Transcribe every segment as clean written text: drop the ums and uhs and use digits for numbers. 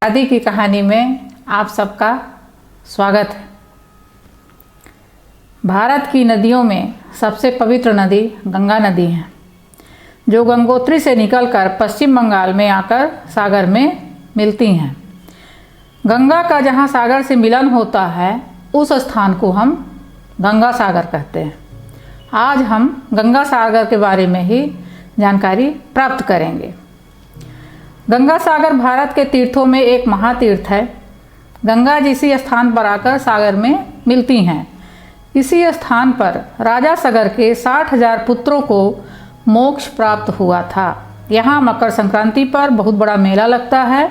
आदि की कहानी में आप सबका स्वागत है। भारत की नदियों में सबसे पवित्र नदी गंगा नदी है, जो गंगोत्री से निकलकर पश्चिम बंगाल में आकर सागर में मिलती हैं। गंगा का जहाँ सागर से मिलन होता है उस स्थान को हम गंगा सागर कहते हैं। आज हम गंगा सागर के बारे में ही जानकारी प्राप्त करेंगे। गंगा सागर भारत के तीर्थों में एक महातीर्थ है। गंगा जिसी स्थान पर आकर सागर में मिलती हैं, इसी स्थान पर राजा सगर के 60,000 पुत्रों को मोक्ष प्राप्त हुआ था। यहाँ मकर संक्रांति पर बहुत बड़ा मेला लगता है,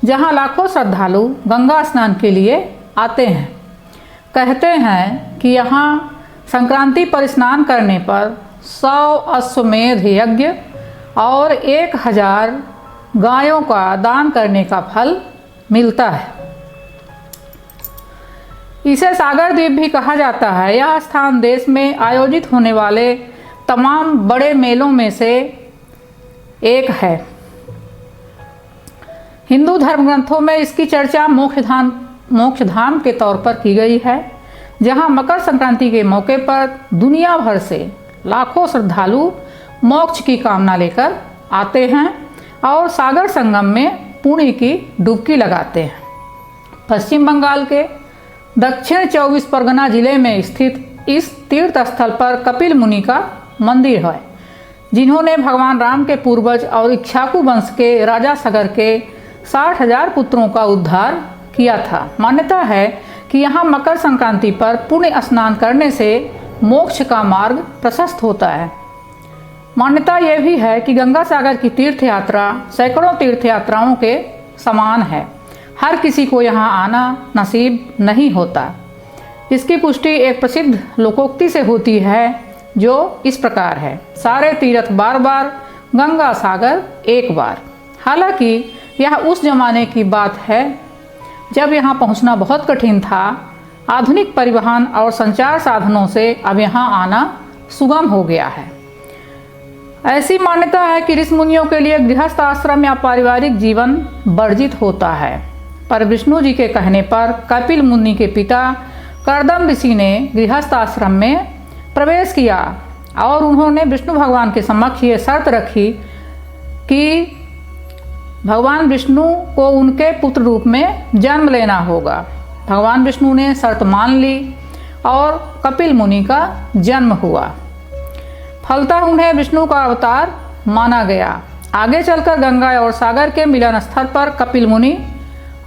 जहाँ लाखों श्रद्धालु गंगा स्नान के लिए आते हैं। कहते हैं कि यहाँ संक्रांति पर स्नान करने पर 100 अश्वमेध यज्ञ और 1000 गायों का दान करने का फल मिलता है। इसे सागर द्वीप भी कहा जाता है। यह स्थान देश में आयोजित होने वाले तमाम बड़े मेलों में से एक है। हिंदू धर्म ग्रंथों में इसकी चर्चा मोक्षधाम के तौर पर की गई है, जहां मकर संक्रांति के मौके पर दुनिया भर से लाखों श्रद्धालु मोक्ष की कामना लेकर आते हैं और सागर संगम में पुण्य की डुबकी लगाते हैं। पश्चिम बंगाल के दक्षिण 24 परगना जिले में स्थित इस तीर्थ स्थल पर कपिल मुनि का मंदिर है, जिन्होंने भगवान राम के पूर्वज और इक्ष्वाकु वंश के राजा सगर के 60,000 पुत्रों का उद्धार किया था। मान्यता है कि यहाँ मकर संक्रांति पर पुण्य स्नान करने से मोक्ष का मार्ग प्रशस्त होता है। मान्यता यह भी है कि गंगा सागर की तीर्थ यात्रा सैकड़ों तीर्थ यात्राओं के समान है। हर किसी को यहाँ आना नसीब नहीं होता। इसकी पुष्टि एक प्रसिद्ध लोकोक्ति से होती है, जो इस प्रकार है: सारे तीर्थ बार बार, गंगा सागर एक बार। हालांकि यह उस जमाने की बात है जब यहाँ पहुँचना बहुत कठिन था। आधुनिक परिवहन और संचार साधनों से अब यहाँ आना सुगम हो गया है। ऐसी मान्यता है कि ऋषि मुनियों के लिए गृहस्थ आश्रम या पारिवारिक जीवन वर्जित होता है, पर विष्णु जी के कहने पर कपिल मुनि के पिता कर्दम ऋषि ने गृहस्थ आश्रम में प्रवेश किया और उन्होंने विष्णु भगवान के समक्ष ये शर्त रखी कि भगवान विष्णु को उनके पुत्र रूप में जन्म लेना होगा। भगवान विष्णु ने शर्त मान ली और कपिल मुनि का जन्म हुआ। फलतः उन्हें विष्णु का अवतार माना गया। आगे चलकर गंगा और सागर के मिलन स्थल पर कपिल मुनि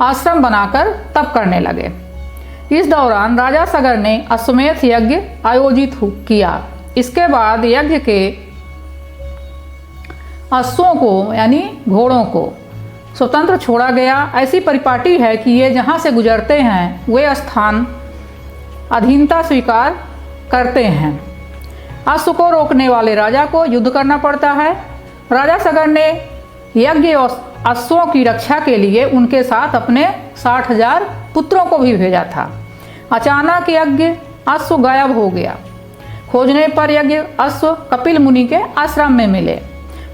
आश्रम बनाकर तप करने लगे। इस दौरान राजा सगर ने अश्वमेध यज्ञ आयोजित किया। इसके बाद यज्ञ के अश्वों को यानी घोड़ों को स्वतंत्र छोड़ा गया। ऐसी परिपाटी है कि ये जहाँ से गुजरते हैं वे स्थान अधीनता स्वीकार करते हैं। अश्व को रोकने वाले राजा को युद्ध करना पड़ता है। राजा सगर ने यज्ञ और अश्वों की रक्षा के लिए उनके साथ अपने 60,000 पुत्रों को भी भेजा था। अचानक यज्ञ अश्व गायब हो गया। खोजने पर यज्ञ अश्व कपिल मुनि के आश्रम में मिले।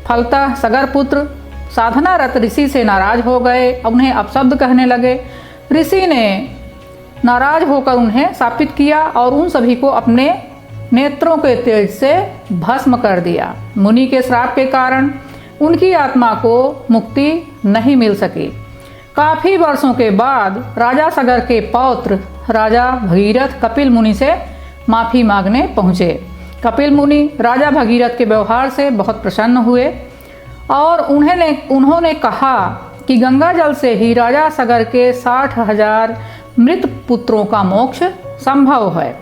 फलतः सगर पुत्र साधनारत ऋषि से नाराज हो गए, उन्हें अपशब्द कहने लगे। ऋषि ने नाराज होकर उन्हें शापित किया और उन सभी को अपने नेत्रों के तेज से भस्म कर दिया। मुनि के श्राप के कारण उनकी आत्मा को मुक्ति नहीं मिल सकी। काफ़ी वर्षों के बाद राजा सगर के पौत्र राजा भगीरथ कपिल मुनि से माफ़ी मांगने पहुँचे। कपिल मुनि राजा भगीरथ के व्यवहार से बहुत प्रसन्न हुए और उन्होंने कहा कि गंगा जल से ही राजा सगर के 60,000 मृत पुत्रों का मोक्ष संभव है।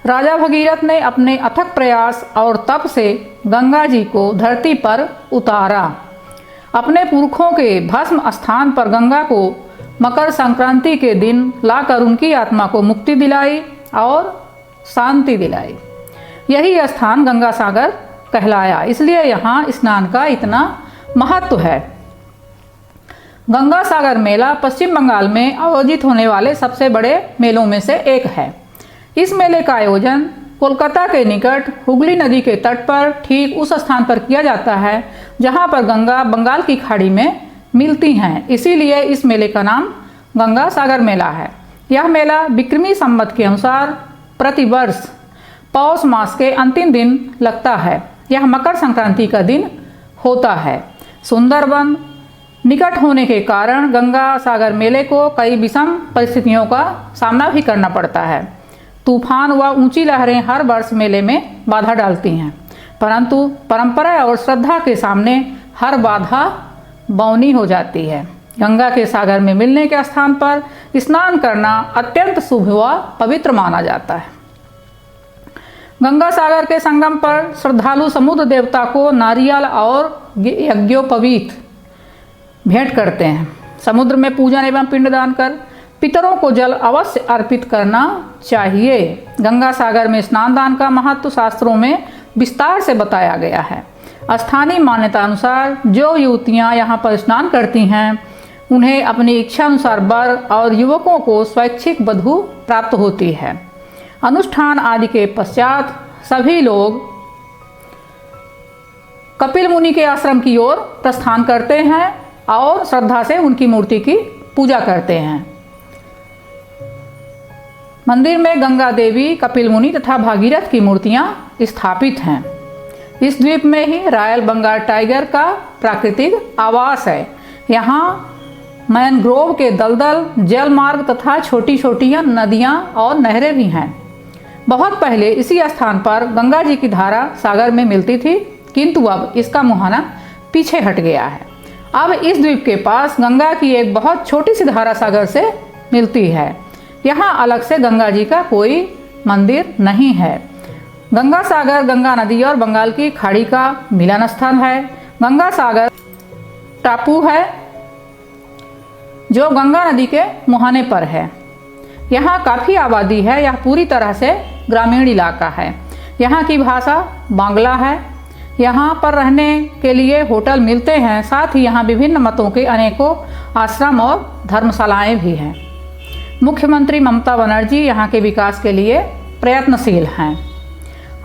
राजा भगीरथ ने अपने अथक प्रयास और तप से गंगा जी को धरती पर उतारा। अपने पुरखों के भस्म स्थान पर गंगा को मकर संक्रांति के दिन लाकर उनकी आत्मा को मुक्ति दिलाई और शांति दिलाई। यही स्थान गंगा सागर कहलाया, इसलिए यहाँ स्नान का इतना महत्व है। गंगा सागर मेला पश्चिम बंगाल में आयोजित होने वाले सबसे बड़े मेलों में से एक है। इस मेले का आयोजन कोलकाता के निकट हुगली नदी के तट पर ठीक उस स्थान पर किया जाता है जहां पर गंगा बंगाल की खाड़ी में मिलती हैं, इसीलिए इस मेले का नाम गंगा सागर मेला है। यह मेला विक्रमी संवत के अनुसार प्रतिवर्ष पौष मास के अंतिम दिन लगता है। यह मकर संक्रांति का दिन होता है। सुंदरवन निकट होने के कारण गंगा सागर मेले को कई विषम परिस्थितियों का सामना भी करना पड़ता है। तूफान व ऊंची लहरें हर वर्ष मेले में बाधा डालती हैं, परंतु परंपरा और श्रद्धा के सामने हर बाधा बौनी हो जाती है। गंगा के सागर में मिलने के स्थान पर स्नान करना अत्यंत शुभ व पवित्र माना जाता है। गंगा सागर के संगम पर श्रद्धालु समुद्र देवता को नारियल और यज्ञोपवीत भेंट करते हैं। समुद्र में पूजन एवं पिंडदान कर पितरों को जल अवश्य अर्पित करना चाहिए। गंगा सागर में स्नान दान का महत्व शास्त्रों में विस्तार से बताया गया है। स्थानीय मान्यता अनुसार जो युवतियां यहां पर स्नान करती हैं उन्हें अपनी इच्छा अनुसार वर और युवकों को स्वैच्छिक वधू प्राप्त होती है। अनुष्ठान आदि के पश्चात सभी लोग कपिल मुनि के आश्रम की ओर प्रस्थान करते हैं और श्रद्धा से उनकी मूर्ति की पूजा करते हैं। मंदिर में गंगा देवी, कपिल मुनि तथा भागीरथ की मूर्तियां स्थापित हैं। इस द्वीप में ही रॉयल बंगाल टाइगर का प्राकृतिक आवास है। यहाँ मैनग्रोव के दलदल, जल मार्ग तथा छोटी छोटी नदियाँ और नहरें भी हैं। बहुत पहले इसी स्थान पर गंगा जी की धारा सागर में मिलती थी, किंतु अब इसका मुहाना पीछे हट गया है। अब इस द्वीप के पास गंगा की एक बहुत छोटी सी धारा सागर से मिलती है। यहाँ अलग से गंगा जी का कोई मंदिर नहीं है। गंगा सागर गंगा नदी और बंगाल की खाड़ी का मिलन स्थल है। गंगा सागर टापू है जो गंगा नदी के मुहाने पर है। यहाँ काफ़ी आबादी है। यह पूरी तरह से ग्रामीण इलाका है। यहाँ की भाषा बांग्ला है। यहाँ पर रहने के लिए होटल मिलते हैं। साथ ही यहाँ विभिन्न मतों के अनेकों आश्रम और धर्मशालाएं भी हैं। मुख्यमंत्री ममता बनर्जी यहाँ के विकास के लिए प्रयत्नशील हैं।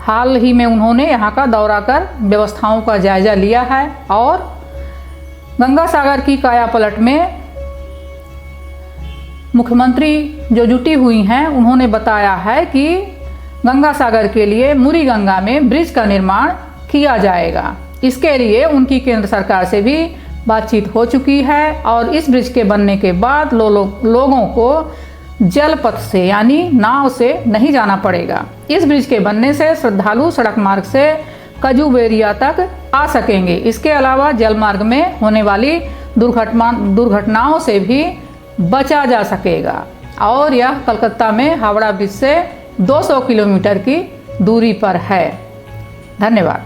हाल ही में उन्होंने यहाँ का दौरा कर व्यवस्थाओं का जायजा लिया है और गंगा सागर की काया पलट में मुख्यमंत्री जो जुटी हुई हैं उन्होंने बताया है कि गंगा सागर के लिए मुरी गंगा में ब्रिज का निर्माण किया जाएगा। इसके लिए उनकी केंद्र सरकार से भी बातचीत हो चुकी है और इस ब्रिज के बनने के बाद लोगों को जलपथ से यानी नाव से नहीं जाना पड़ेगा। इस ब्रिज के बनने से श्रद्धालु सड़क मार्ग से कजूबेरिया तक आ सकेंगे। इसके अलावा जल मार्ग में होने वाली दुर्घटनाओं से भी बचा जा सकेगा और यह कलकत्ता में हावड़ा ब्रिज से 200 किलोमीटर की दूरी पर है। धन्यवाद।